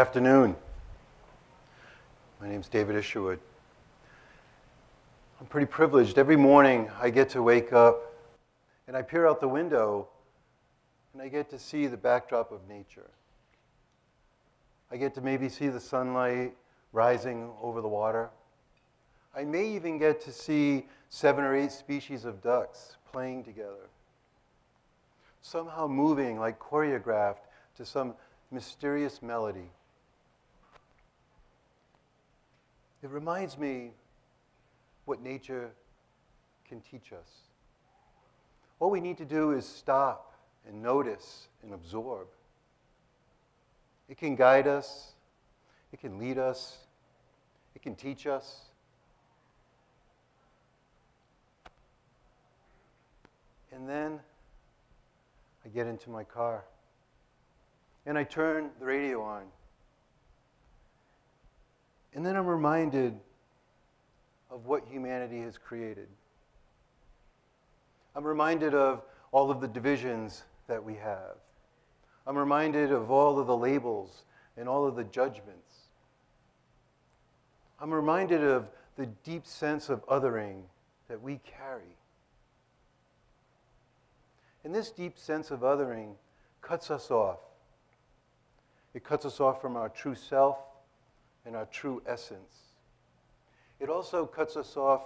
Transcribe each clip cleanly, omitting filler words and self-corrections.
afternoon. My name's David Isherwood. I'm pretty privileged. Every morning I get to wake up and I peer out the window and I get to see the backdrop of nature. I get to maybe see the sunlight rising over the water. I may even get to see 7 or 8 species of ducks playing together, somehow moving like choreographed to some mysterious melody. It reminds me what nature can teach us. All we need to do is stop and notice and absorb. It can guide us, it can lead us, it can teach us. And then I get into my car and I turn the radio on. And then I'm reminded of what humanity has created. I'm reminded of all of the divisions that we have. I'm reminded of all of the labels and all of the judgments. I'm reminded of the deep sense of othering that we carry. And this deep sense of othering cuts us off. It cuts us off from our true self and our true essence. It also cuts us off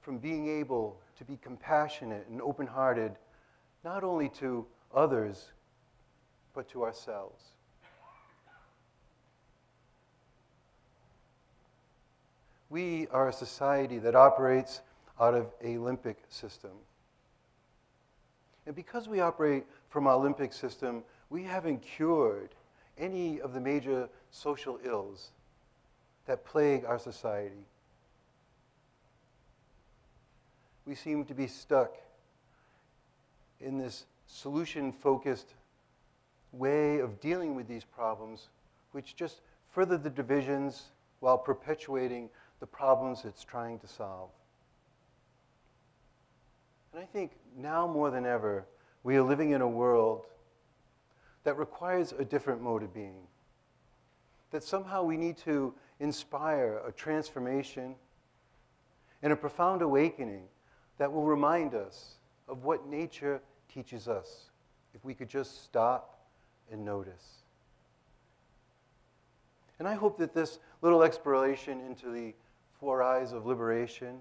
from being able to be compassionate and open-hearted, not only to others, but to ourselves. We are a society that operates out of a limbic system. And because we operate from our limbic system, we haven't cured any of the major social ills that plague our society. We seem to be stuck in this solution-focused way of dealing with these problems, which just further the divisions while perpetuating the problems it's trying to solve. And I think now more than ever, we are living in a world that requires a different mode of being. That somehow we need to inspire a transformation and a profound awakening that will remind us of what nature teaches us, if we could just stop and notice. And I hope that this little exploration into the 4 eyes of liberation,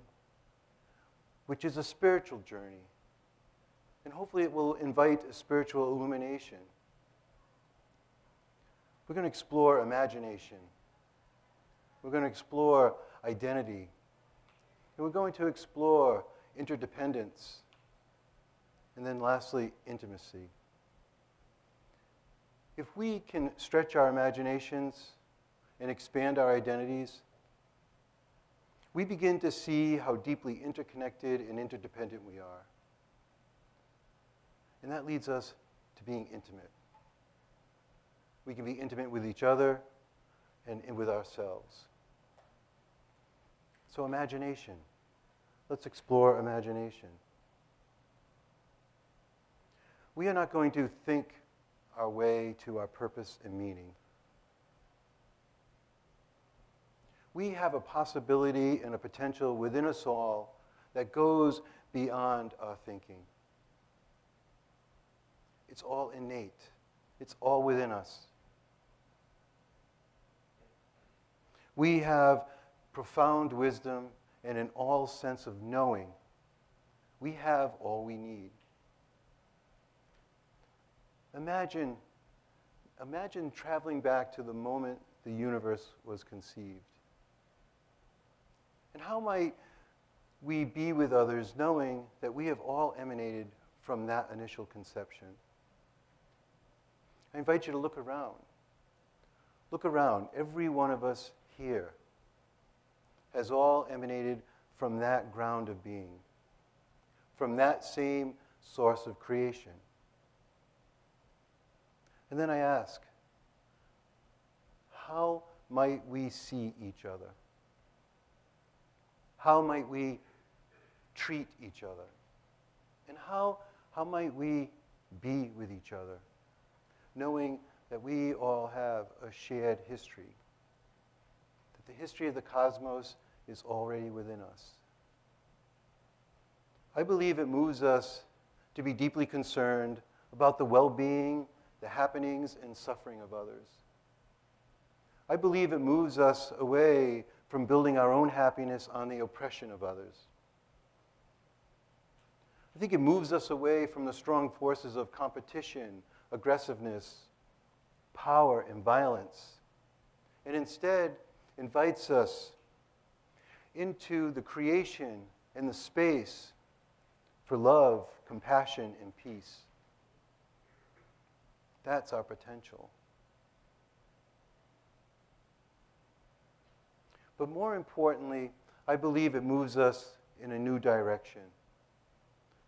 which is a spiritual journey, and hopefully it will invite a spiritual illumination. We're going to explore imagination. We're going to explore identity. And we're going to explore interdependence. And then lastly, intimacy. If we can stretch our imaginations and expand our identities, we begin to see how deeply interconnected and interdependent we are. And that leads us to being intimate. We can be intimate with each other and with ourselves. So imagination. Let's explore imagination. We are not going to think our way to our purpose and meaning. We have a possibility and a potential within us all that goes beyond our thinking. It's all innate. It's all within us. We have profound wisdom and an all sense of knowing. We have all we need. Imagine traveling back to the moment the universe was conceived. And how might we be with others knowing that we have all emanated from that initial conception? I invite you to look around. Look around. Every one of us here has all emanated from that ground of being, from that same source of creation. And then I ask, how might we see each other? How might we treat each other? And how might we be with each other, knowing that we all have a shared history, that the history of the cosmos is already within us. I believe it moves us to be deeply concerned about the well-being, the happenings, and suffering of others. I believe it moves us away from building our own happiness on the oppression of others. I think it moves us away from the strong forces of competition, aggressiveness, power, and violence, and instead invites us into the creation and the space for love, compassion, and peace. That's our potential. But more importantly, I believe it moves us in a new direction.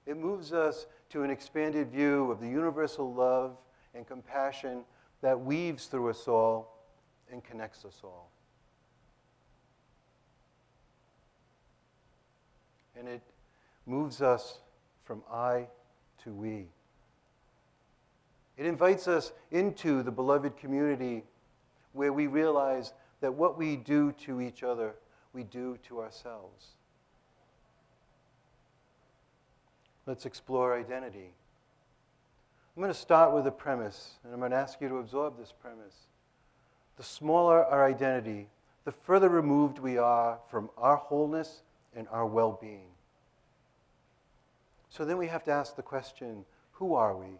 It moves us to an expanded view of the universal love and compassion that weaves through us all and connects us all. And it moves us from I to we. It invites us into the beloved community where we realize that what we do to each other, we do to ourselves. Let's explore identity. I'm going to start with a premise, and I'm going to ask you to absorb this premise. The smaller our identity, the further removed we are from our wholeness and our well-being. So then we have to ask the question, who are we?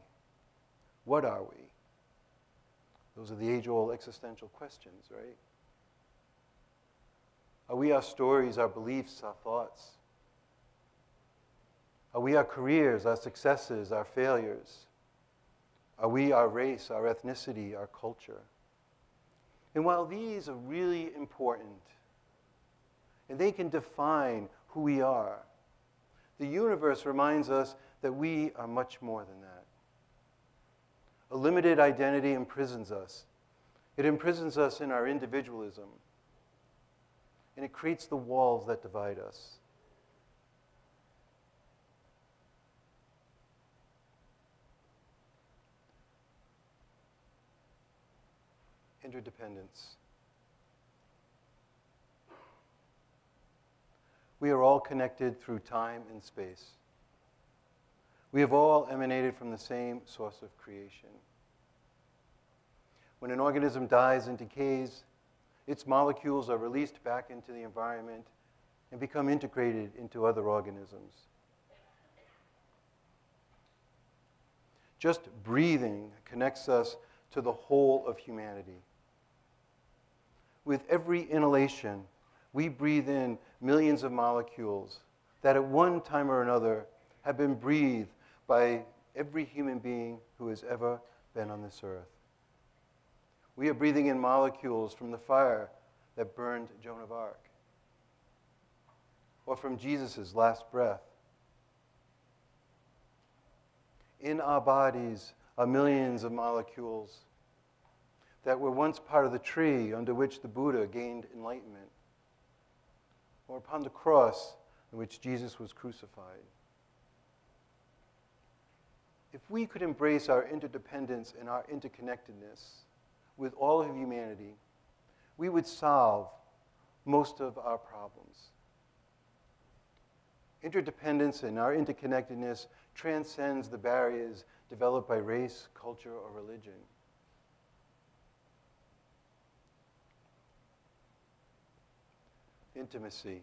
What are we? Those are the age-old existential questions, right? Are we our stories, our beliefs, our thoughts? Are we our careers, our successes, our failures? Are we our race, our ethnicity, our culture? And while these are really important, and they can define who we are, the universe reminds us that we are much more than that. A limited identity imprisons us. It imprisons us in our individualism. And it creates the walls that divide us. Interdependence. We are all connected through time and space. We have all emanated from the same source of creation. When an organism dies and decays, its molecules are released back into the environment and become integrated into other organisms. Just breathing connects us to the whole of humanity. With every inhalation, we breathe in millions of molecules that at one time or another have been breathed by every human being who has ever been on this earth. We are breathing in molecules from the fire that burned Joan of Arc, or from Jesus' last breath. In our bodies are millions of molecules that were once part of the tree under which the Buddha gained enlightenment, or upon the cross in which Jesus was crucified. If we could embrace our interdependence and our interconnectedness with all of humanity, we would solve most of our problems. Interdependence and our interconnectedness transcends the barriers developed by race, culture, or religion. Intimacy.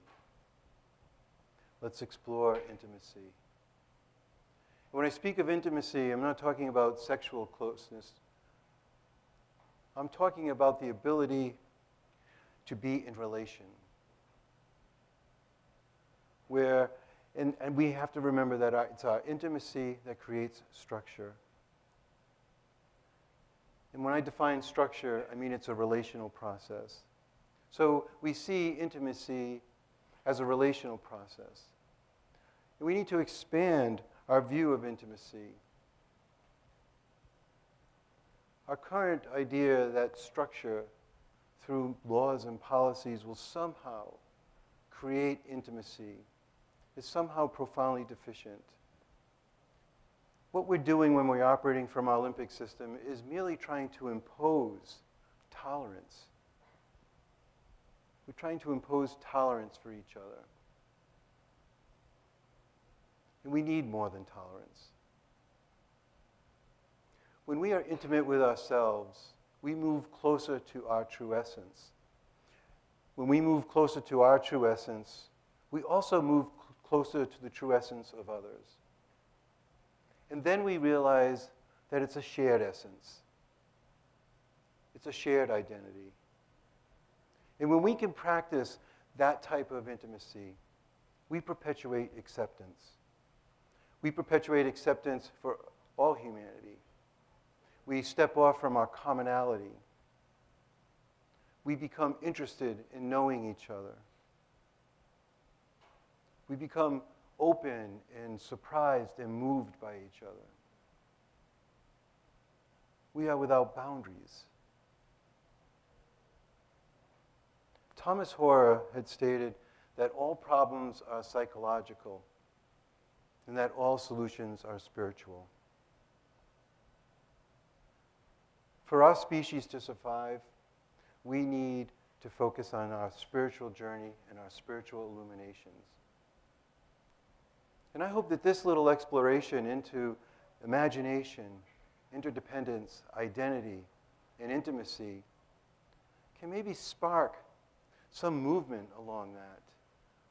Let's explore intimacy. When I speak of intimacy, I'm not talking about sexual closeness. I'm talking about the ability to be in relation. And we have to remember that it's our intimacy that creates structure. And when I define structure, I mean it's a relational process. So we see intimacy as a relational process. And we need to expand our view of intimacy. Our current idea that structure, through laws and policies, will somehow create intimacy is somehow profoundly deficient. What we're doing when we're operating from our limbic system is merely trying to impose tolerance. We're trying to impose tolerance for each other. And we need more than tolerance. When we are intimate with ourselves, we move closer to our true essence. When we move closer to our true essence, we also move closer to the true essence of others. And then we realize that it's a shared essence. It's a shared identity. And when we can practice that type of intimacy, we perpetuate acceptance. We perpetuate acceptance for all humanity. We step off from our commonality. We become interested in knowing each other. We become open and surprised and moved by each other. We are without boundaries. Thomas Hoare had stated that all problems are psychological and that all solutions are spiritual. For our species to survive, we need to focus on our spiritual journey and our spiritual illuminations. And I hope that this little exploration into imagination, interdependence, identity, and intimacy can maybe spark some movement along that,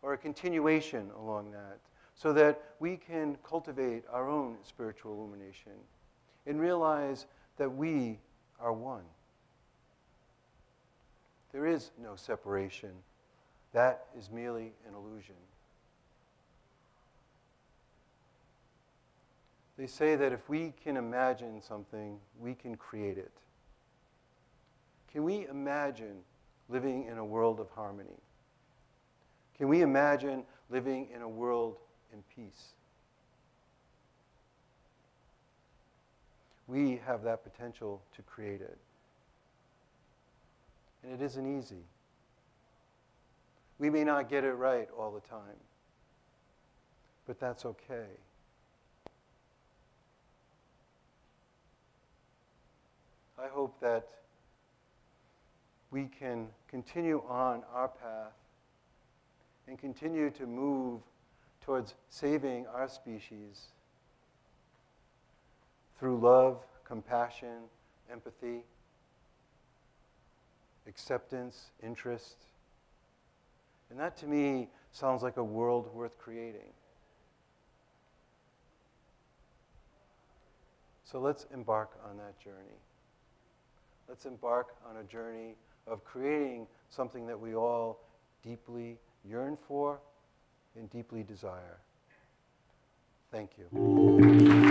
or a continuation along that, so that we can cultivate our own spiritual illumination and realize that we are one. There is no separation. That is merely an illusion. They say that if we can imagine something, we can create it. Can we imagine living in a world of harmony? Can we imagine living in a world in peace? We have that potential to create it. And it isn't easy. We may not get it right all the time, but that's okay. I hope that we can continue on our path and continue to move towards saving our species through love, compassion, empathy, acceptance, interest. And that to me sounds like a world worth creating. So let's embark on that journey. Let's embark on a journey of creating something that we all deeply yearn for and deeply desire. Thank you.